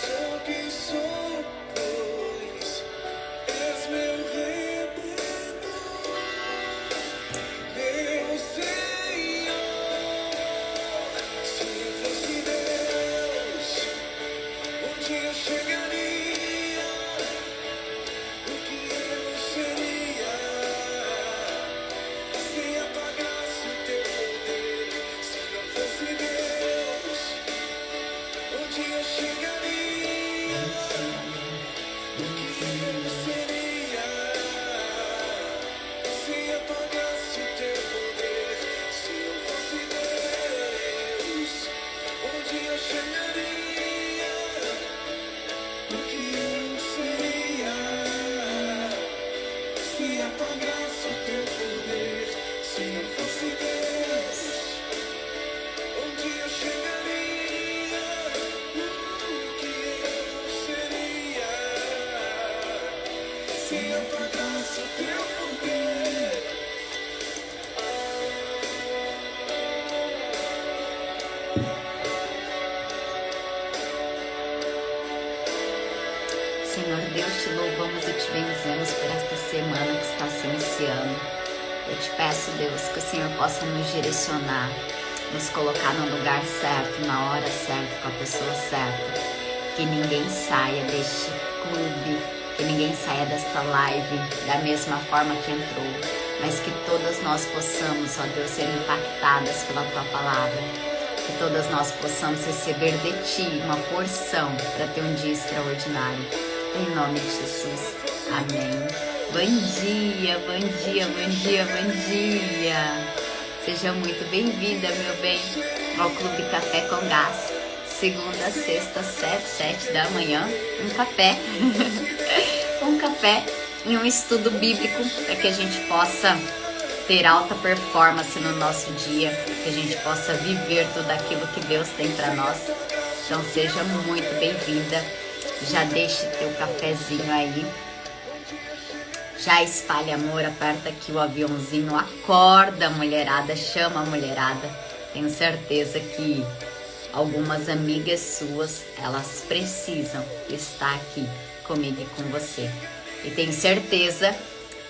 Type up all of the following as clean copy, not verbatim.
sou quem sou, pois és meu Redentor, meu Senhor. Se eu fosse Deus, onde eu chegaria? O que eu seria? Se apagasse o teu poder. Se não fosse Deus, onde eu chegaria? O que eu seria? Se apagasse o teu poder. Se eu fosse Deus, onde eu chegaria? O que eu seria? Se apagasse o teu poder. Se eu fosse Deus, onde eu chegaria? O que eu seria? Se apagasse o teu poder. Senhor Deus, te louvamos e te bendizemos por esta semana que está se iniciando. Eu te peço, Deus, que o Senhor possa nos direcionar, nos colocar no lugar certo, na hora certa, com a pessoa certa. Que ninguém saia deste clube, que ninguém saia desta live da mesma forma que entrou, mas que todas nós possamos, ó Deus, ser impactadas pela Tua palavra. Que todas nós possamos receber de Ti uma porção para ter um dia extraordinário. Em nome de Jesus. Amém. Bom dia, bom dia, bom dia, bom dia. Seja muito bem-vinda, meu bem, ao Clube Café com Gás. Segunda, sexta, 7 da manhã. Um café. Um café e um estudo bíblico para que a gente possa ter alta performance no nosso dia, que a gente possa viver tudo aquilo que Deus tem para nós. Então seja muito bem-vinda. Já deixe teu cafezinho aí. Já espalhe amor, aperta aqui o aviãozinho, acorda a mulherada, chama a mulherada. Tenho certeza que algumas amigas suas, elas precisam estar aqui comigo e com você. E tenho certeza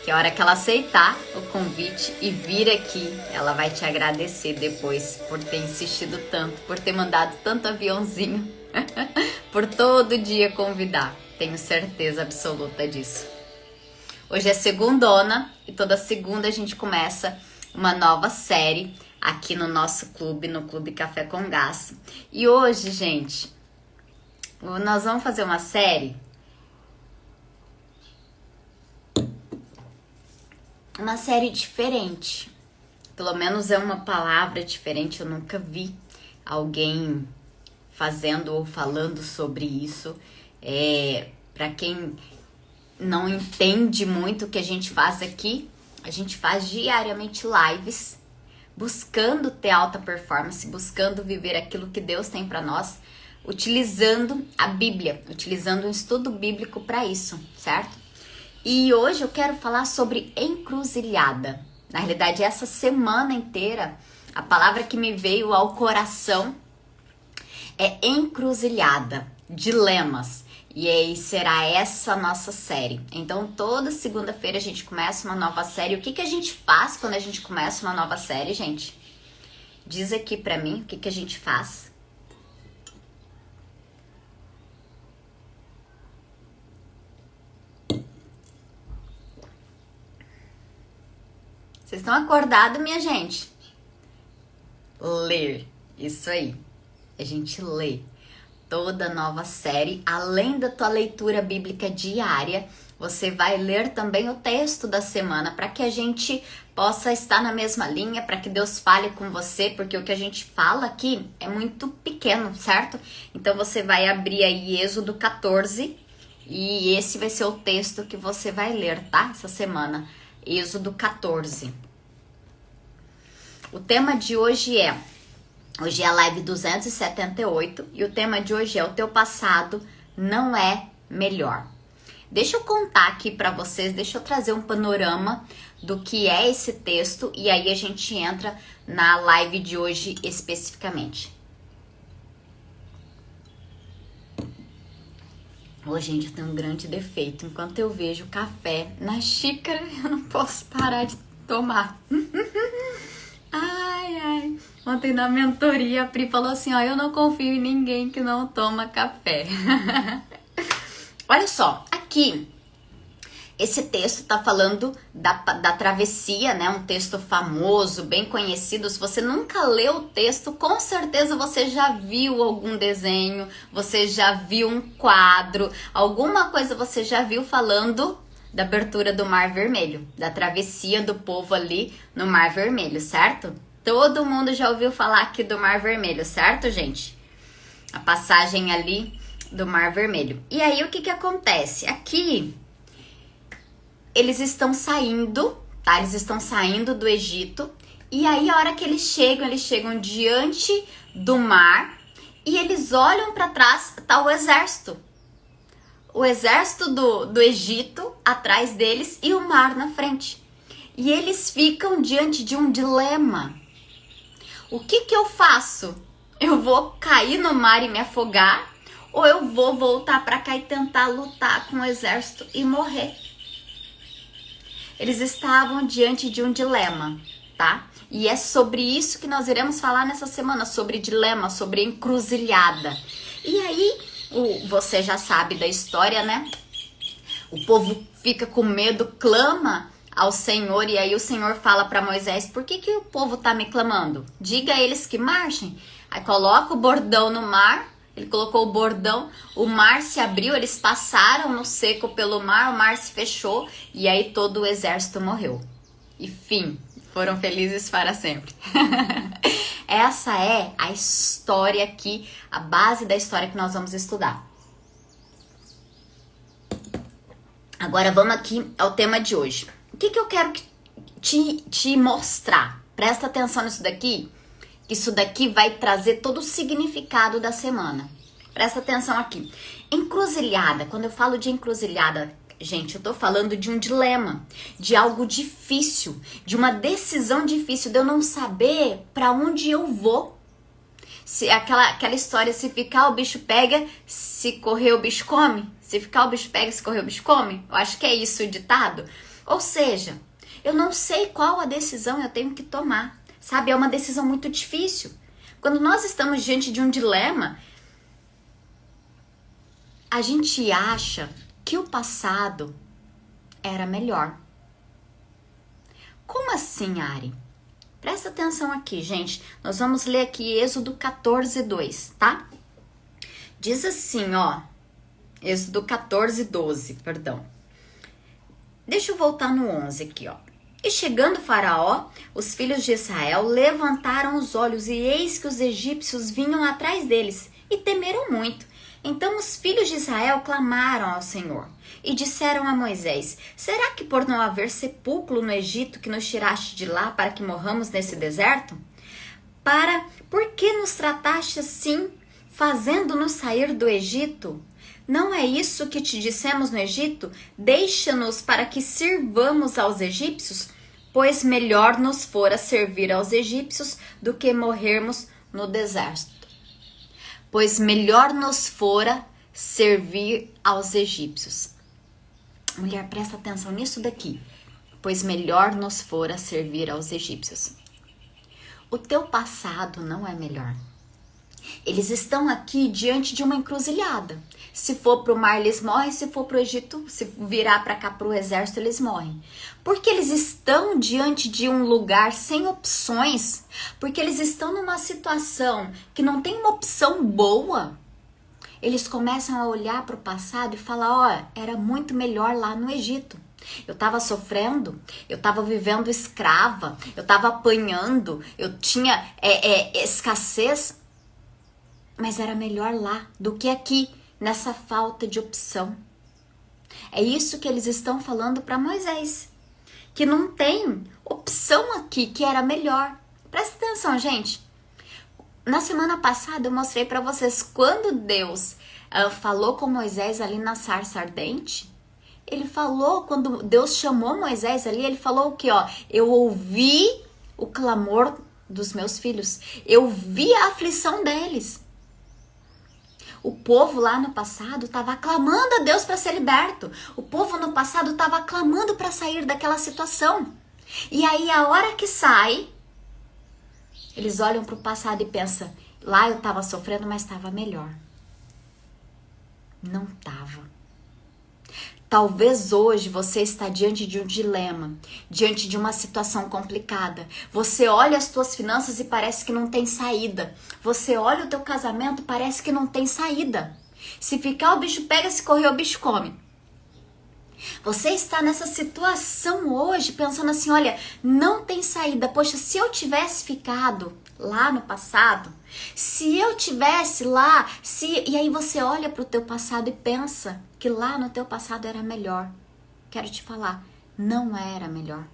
que a hora que ela aceitar o convite e vir aqui, ela vai te agradecer depois por ter insistido tanto, por ter mandado tanto aviãozinho, por todo dia convidar. Tenho certeza absoluta disso. Hoje é segundona e toda segunda a gente começa uma nova série aqui no nosso clube, no Clube Café com Gás. E hoje, gente, nós vamos fazer uma série diferente. Pelo menos é uma palavra diferente, eu nunca vi alguém fazendo ou falando sobre isso. Para quem não entende muito o que a gente faz aqui, a gente faz diariamente lives, buscando ter alta performance, buscando viver aquilo que Deus tem para nós, utilizando a Bíblia, utilizando um estudo bíblico para isso, certo? E hoje eu quero falar sobre encruzilhada. Na realidade, essa semana inteira, a palavra que me veio ao coração é encruzilhada, dilemas. E aí será essa a nossa série. Então toda segunda-feira a gente começa uma nova série. O que a gente faz quando a gente começa uma nova série, gente? Diz aqui pra mim o que a gente faz. Vocês estão acordados, minha gente? Ler. Isso aí. A gente lê. Toda nova série, além da tua leitura bíblica diária, você vai ler também o texto da semana para que a gente possa estar na mesma linha, para que Deus fale com você, porque o que a gente fala aqui é muito pequeno, certo? Então você vai abrir aí Êxodo 14 e esse vai ser o texto que você vai ler, tá? Essa semana, Êxodo 14. O tema de hoje é a live 278 e o tema de hoje é o teu passado não é melhor. Deixa eu contar aqui para vocês, deixa eu trazer um panorama do que é esse texto e aí a gente entra na live de hoje especificamente. Ô, gente, eu tenho um grande defeito. Enquanto eu vejo café na xícara, eu não posso parar de tomar. Ai, ai. Ontem na mentoria a Pri falou assim, ó, eu não confio em ninguém que não toma café. Olha só, aqui, esse texto tá falando da travessia, né? Um texto famoso, bem conhecido. Se você nunca leu o texto, com certeza você já viu algum desenho, você já viu um quadro, alguma coisa você já viu falando da abertura do Mar Vermelho, da travessia do povo ali no Mar Vermelho, certo? Todo mundo já ouviu falar aqui do Mar Vermelho, certo, gente? A passagem ali do Mar Vermelho. E aí, o que que acontece? Aqui, eles estão saindo, tá? Eles estão saindo do Egito. E aí, a hora que eles chegam diante do mar e eles olham para trás, tá o exército. O exército do Egito atrás deles e o mar na frente. E eles ficam diante de um dilema. O que que eu faço? Eu vou cair no mar e me afogar? Ou eu vou voltar para cá e tentar lutar com o exército e morrer? Eles estavam diante de um dilema, tá? E é sobre isso que nós iremos falar nessa semana, sobre dilema, sobre encruzilhada. E aí, você já sabe da história, né? O povo fica com medo, clama ao Senhor, e aí o Senhor fala para Moisés, por que o povo tá me clamando? Diga a eles que marchem. Aí coloca o bordão no mar, ele colocou o bordão, o mar se abriu, eles passaram no seco pelo mar, o mar se fechou, e aí todo o exército morreu. E fim, foram felizes para sempre. Essa é a história aqui, a base da história que nós vamos estudar. Agora vamos aqui ao tema de hoje. O que eu quero te mostrar? Presta atenção nisso daqui, que isso daqui vai trazer todo o significado da semana. Presta atenção aqui. Encruzilhada, quando eu falo de encruzilhada, gente, eu tô falando de um dilema, de algo difícil, de uma decisão difícil, de eu não saber para onde eu vou. Se aquela história, se ficar o bicho pega, se correr o bicho come. Se ficar o bicho pega, se correr o bicho come. Eu acho que é isso o ditado. Ou seja, eu não sei qual a decisão eu tenho que tomar. Sabe, é uma decisão muito difícil. Quando nós estamos diante de um dilema, a gente acha que o passado era melhor. Como assim, Ari? Presta atenção aqui, gente. Nós vamos ler aqui Êxodo 14:2, tá? Diz assim, ó. Êxodo 14:12, perdão. Deixa eu voltar no 11 aqui, ó. E chegando Faraó, os filhos de Israel levantaram os olhos e eis que os egípcios vinham atrás deles e temeram muito. Então os filhos de Israel clamaram ao Senhor e disseram a Moisés, será que por não haver sepulcro no Egito que nos tiraste de lá para que morramos nesse deserto? Por que nos trataste assim, fazendo-nos sair do Egito? Não é isso que te dissemos no Egito? Deixa-nos para que sirvamos aos egípcios, pois melhor nos fora servir aos egípcios do que morrermos no deserto. Pois melhor nos fora servir aos egípcios. Mulher, presta atenção nisso daqui. Pois melhor nos fora servir aos egípcios. O teu passado não é melhor. Eles estão aqui diante de uma encruzilhada. Se for para o mar, eles morrem. Se for para o Egito, se virar para cá para o exército, eles morrem. Porque eles estão diante de um lugar sem opções. Porque eles estão numa situação que não tem uma opção boa. Eles começam a olhar para o passado e falar, ó, era muito melhor lá no Egito. Eu estava sofrendo, eu estava vivendo escrava, eu estava apanhando, eu tinha escassez. Mas era melhor lá do que aqui, nessa falta de opção. É isso que eles estão falando para Moisés. Que não tem opção aqui, que era melhor. Presta atenção, gente. Na semana passada eu mostrei para vocês quando Deus falou com Moisés ali na sarça ardente. Ele falou, quando Deus chamou Moisés ali, ele falou o que, ó? Eu ouvi o clamor dos meus filhos. Eu vi a aflição deles. O povo lá no passado estava clamando a Deus para ser liberto. O povo no passado estava clamando para sair daquela situação. E aí, a hora que sai, eles olham para o passado e pensam, lá eu estava sofrendo, mas estava melhor. Não estava. Talvez hoje você está diante de um dilema, diante de uma situação complicada. Você olha as suas finanças e parece que não tem saída. Você olha o teu casamento, parece que não tem saída. Se ficar, o bicho pega, se correr, o bicho come. Você está nessa situação hoje, pensando assim, olha, não tem saída. Poxa, se eu tivesse ficado lá no passado, se eu tivesse lá, e aí você olha para o teu passado e pensa que lá no teu passado era melhor. Quero te falar, não era melhor.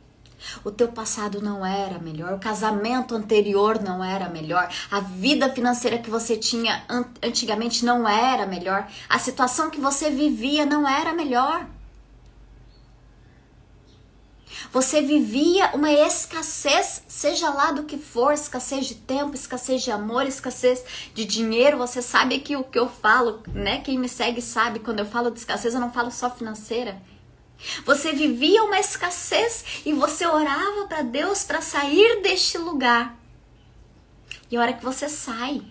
O teu passado não era melhor, o casamento anterior não era melhor, a vida financeira que você tinha antigamente não era melhor, a situação que você vivia não era melhor. Você vivia uma escassez, seja lá do que for, escassez de tempo, escassez de amor, escassez de dinheiro. Você sabe que o que eu falo, né? Quem me segue sabe, quando eu falo de escassez, eu não falo só financeira. Você vivia uma escassez e você orava para Deus para sair deste lugar. E a hora que você sai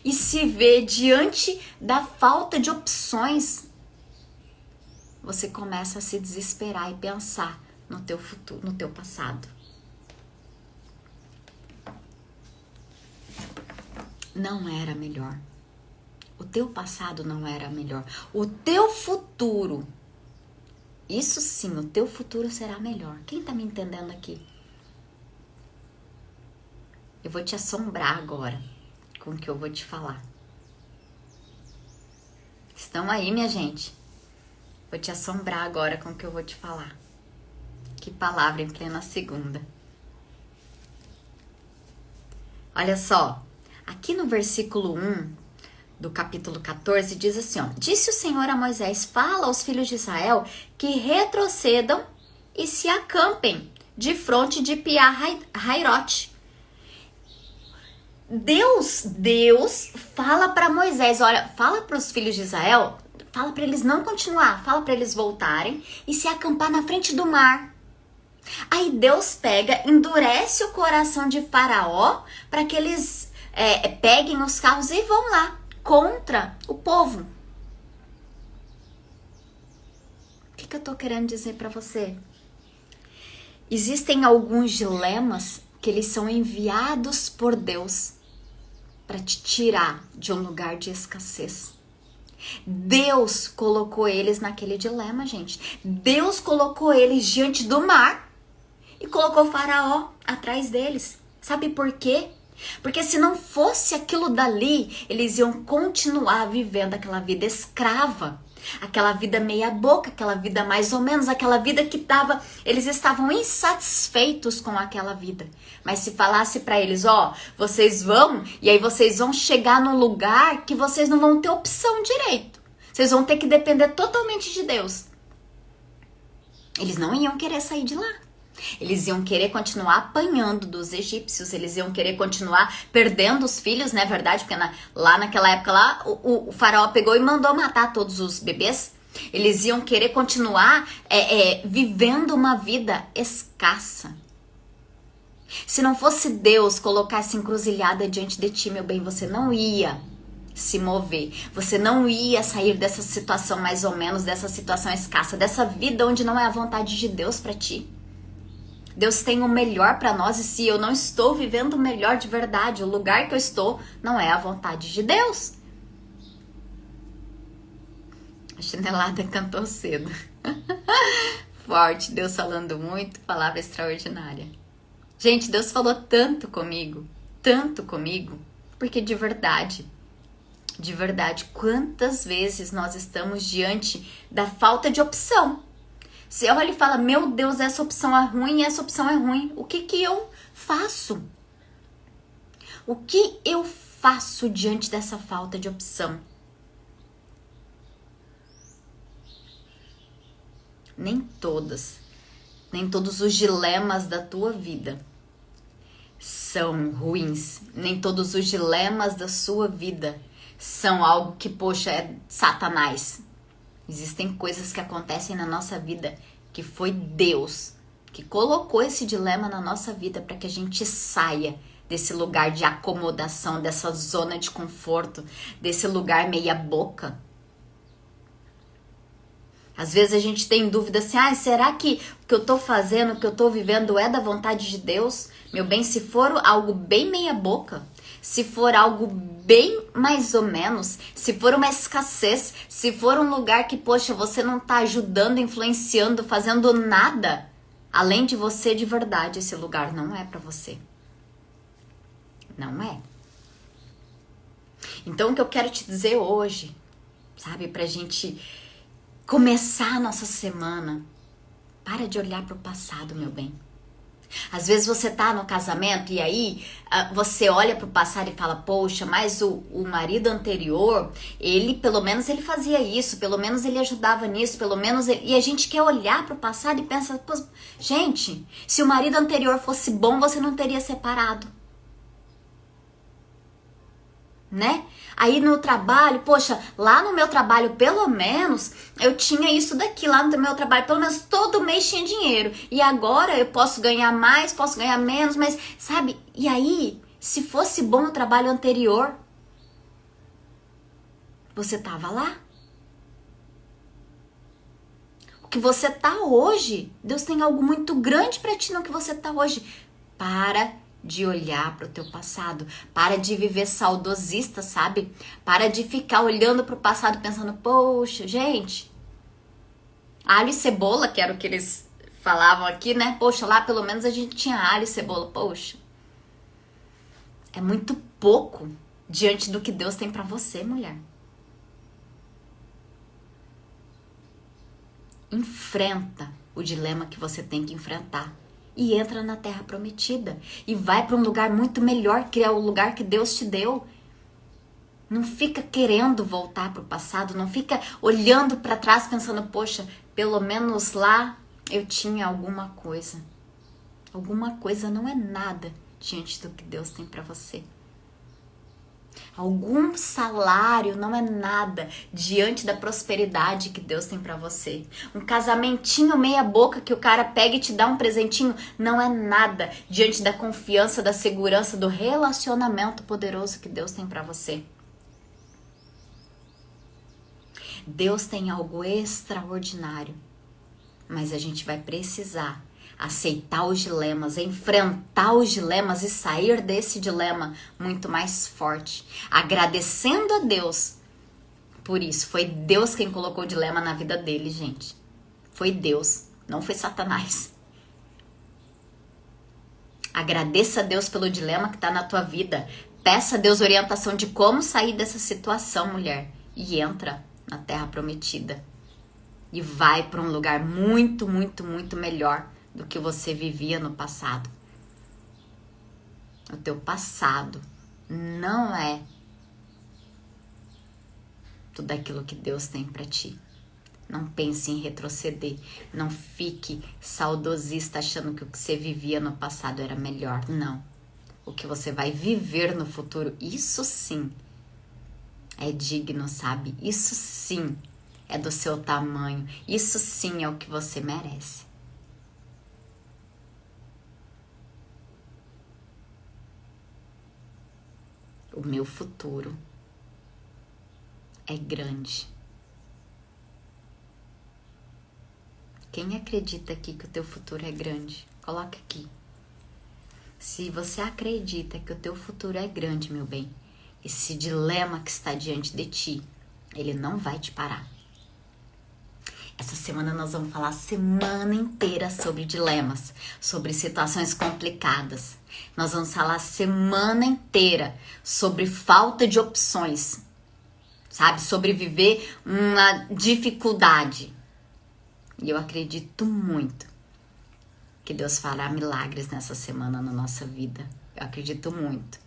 e se vê diante da falta de opções, você começa a se desesperar e pensar no teu futuro, no teu passado. Não era melhor. O teu passado não era melhor. O teu futuro, isso sim, o teu futuro será melhor. Quem tá me entendendo aqui? Eu vou te assombrar agora com o que eu vou te falar. Estão aí, minha gente? Vou te assombrar agora com o que eu vou te falar. Que palavra em plena segunda. Olha só, aqui no versículo 1 do capítulo 14 diz assim, ó: Disse o Senhor a Moisés, fala aos filhos de Israel que retrocedam e se acampem de fronte de Pi-hahirote. Deus fala para Moisés, olha, fala para os filhos de Israel, fala para eles não continuar, fala para eles voltarem e se acampar na frente do mar. Aí Deus pega, endurece o coração de Faraó para que eles peguem os carros e vão lá contra o povo. O que eu tô querendo dizer para você? Existem alguns dilemas que eles são enviados por Deus para te tirar de um lugar de escassez. Deus colocou eles naquele dilema, gente. Deus colocou eles diante do mar e colocou o Faraó atrás deles. Sabe por quê? Porque se não fosse aquilo dali, eles iam continuar vivendo aquela vida escrava, aquela vida meia boca, aquela vida mais ou menos, aquela vida que eles estavam insatisfeitos com aquela vida. Mas se falasse para eles, ó, vocês vão, e aí vocês vão chegar num lugar que vocês não vão ter opção direito. Vocês vão ter que depender totalmente de Deus. Eles não iam querer sair de lá. Eles iam querer continuar apanhando dos egípcios, eles iam querer continuar perdendo os filhos, não é verdade? Porque lá naquela época lá, o faraó pegou e mandou matar todos os bebês. Eles iam querer continuar vivendo uma vida escassa. Se não fosse Deus colocar essa encruzilhada diante de ti, meu bem, você não ia se mover. Você não ia sair dessa situação mais ou menos, dessa situação escassa, dessa vida onde não é a vontade de Deus para ti. Deus tem o melhor para nós e se eu não estou vivendo o melhor de verdade, o lugar que eu estou não é a vontade de Deus. A chinelada cantou cedo. Forte, Deus falando muito, palavra extraordinária. Gente, Deus falou tanto comigo, porque de verdade, quantas vezes nós estamos diante da falta de opção. Você olha e fala, meu Deus, essa opção é ruim, essa opção é ruim. O que eu faço? O que eu faço diante dessa falta de opção? Nem todos os dilemas da tua vida são ruins. Nem todos os dilemas da sua vida são algo que, poxa, é Satanás. Existem coisas que acontecem na nossa vida que foi Deus que colocou esse dilema na nossa vida para que a gente saia desse lugar de acomodação, dessa zona de conforto, desse lugar meia boca. Às vezes a gente tem dúvida assim, será que o que eu tô fazendo, o que eu tô vivendo é da vontade de Deus? Meu bem, se for algo bem meia boca, se for algo bem mais ou menos, se for uma escassez, se for um lugar que, poxa, você não tá ajudando, influenciando, fazendo nada, além de você de verdade, esse lugar não é pra você. Não é. Então o que eu quero te dizer hoje, sabe, pra gente começar a nossa semana, para de olhar pro passado, meu bem. Às vezes você tá no casamento e aí você olha pro passado e fala, poxa, mas o marido anterior, ele pelo menos ele fazia isso, pelo menos ele ajudava nisso, pelo menos e a gente quer olhar pro passado e pensa, pô, gente, se o marido anterior fosse bom, você não teria separado. Né? Aí no trabalho, poxa, lá no meu trabalho pelo menos eu tinha isso daqui, lá no meu trabalho pelo menos todo mês tinha dinheiro, e agora eu posso ganhar mais, posso ganhar menos, mas sabe, e aí, se fosse bom o trabalho anterior, você tava lá? O que você tá hoje, Deus tem algo muito grande pra ti no que você tá hoje. Para de olhar para o teu passado, para de viver saudosista, sabe? Para de ficar olhando para o passado pensando, poxa, gente, alho e cebola, que era o que eles falavam aqui, né? Poxa, lá pelo menos a gente tinha alho e cebola, poxa. É muito pouco diante do que Deus tem para você, mulher. Enfrenta o dilema que você tem que enfrentar. E entra na terra prometida. E vai para um lugar muito melhor, que é o lugar que Deus te deu. Não fica querendo voltar para o passado. Não fica olhando para trás pensando, poxa, pelo menos lá eu tinha alguma coisa. Alguma coisa não é nada diante do que Deus tem para você. Algum salário não é nada diante da prosperidade que Deus tem pra você. Um casamentinho meia boca que o cara pega e te dá um presentinho não é nada diante da confiança, da segurança, do relacionamento poderoso que Deus tem pra você. Deus tem algo extraordinário, mas a gente vai precisar aceitar os dilemas, enfrentar os dilemas e sair desse dilema muito mais forte, agradecendo a Deus por isso. Foi Deus quem colocou o dilema na vida dele, gente. Foi Deus, não foi Satanás. Agradeça a Deus pelo dilema que está na tua vida. Peça a Deus orientação de como sair dessa situação, mulher, e entra na terra prometida. E vai para um lugar muito, muito, muito melhor do que você vivia no passado. O teu passado não é tudo aquilo que Deus tem para ti. Não pense em retroceder. Não fique saudosista achando que o que você vivia no passado era melhor. Não. O que você vai viver no futuro, isso sim é digno, sabe? Isso sim é do seu tamanho. Isso sim é o que você merece. O meu futuro é grande. Quem acredita aqui que o teu futuro é grande? Coloca aqui. Se você acredita que o teu futuro é grande, meu bem, esse dilema que está diante de ti, ele não vai te parar. Essa semana nós vamos falar a semana inteira sobre dilemas, sobre situações complicadas. Nós vamos falar a semana inteira sobre falta de opções, sabe? Sobre viver uma dificuldade. E eu acredito muito que Deus fará milagres nessa semana na nossa vida. Eu acredito muito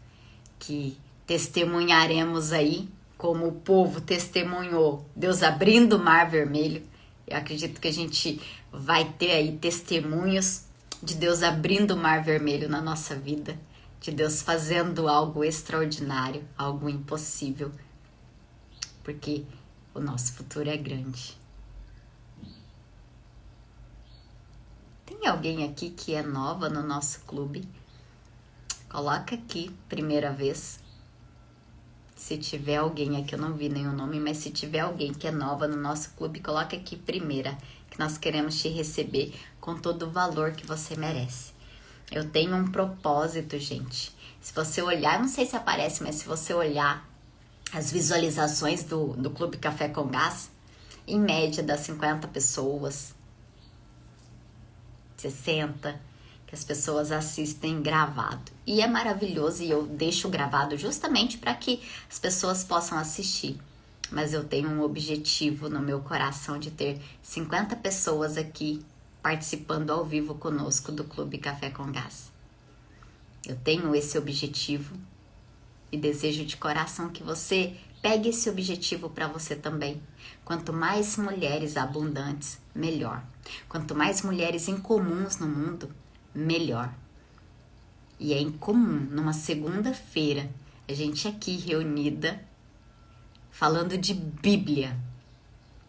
que testemunharemos aí, como o povo testemunhou, Deus abrindo o mar vermelho. Eu acredito que a gente vai ter aí testemunhos de Deus abrindo o mar vermelho na nossa vida, de Deus fazendo algo extraordinário, algo impossível porque o nosso futuro é grande. Tem alguém aqui que é nova no nosso clube? Coloca aqui, primeira vez. Se tiver alguém aqui, eu não vi nenhum nome, mas se tiver alguém que é nova no nosso clube, coloca aqui primeira, que nós queremos te receber com todo o valor que você merece. Eu tenho um propósito, gente. Se você olhar, não sei se aparece, mas se você olhar as visualizações do Clube Café com Gás, em média dá 50 pessoas, 60, que as pessoas assistem gravado. E é maravilhoso, e eu deixo gravado justamente para que as pessoas possam assistir. Mas eu tenho um objetivo no meu coração de ter 50 pessoas aqui participando ao vivo conosco do Clube Café com Gás. Eu tenho esse objetivo e desejo de coração que você pegue esse objetivo para você também. Quanto mais mulheres abundantes, melhor. Quanto mais mulheres incomuns no mundo, melhor. E é incomum, numa segunda-feira, a gente aqui reunida, falando de Bíblia.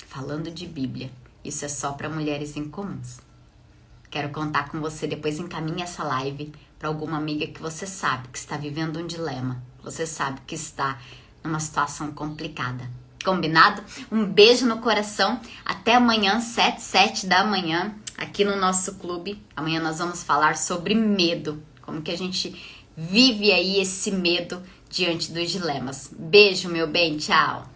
Falando de Bíblia. Isso é só para mulheres incomuns. Quero contar com você, depois encaminhe essa live para alguma amiga que você sabe que está vivendo um dilema. Você sabe que está numa situação complicada. Combinado? Um beijo no coração. Até amanhã, 7 da manhã, aqui no nosso clube. Amanhã nós vamos falar sobre medo. Como que a gente vive aí esse medo diante dos dilemas. Beijo, meu bem. Tchau.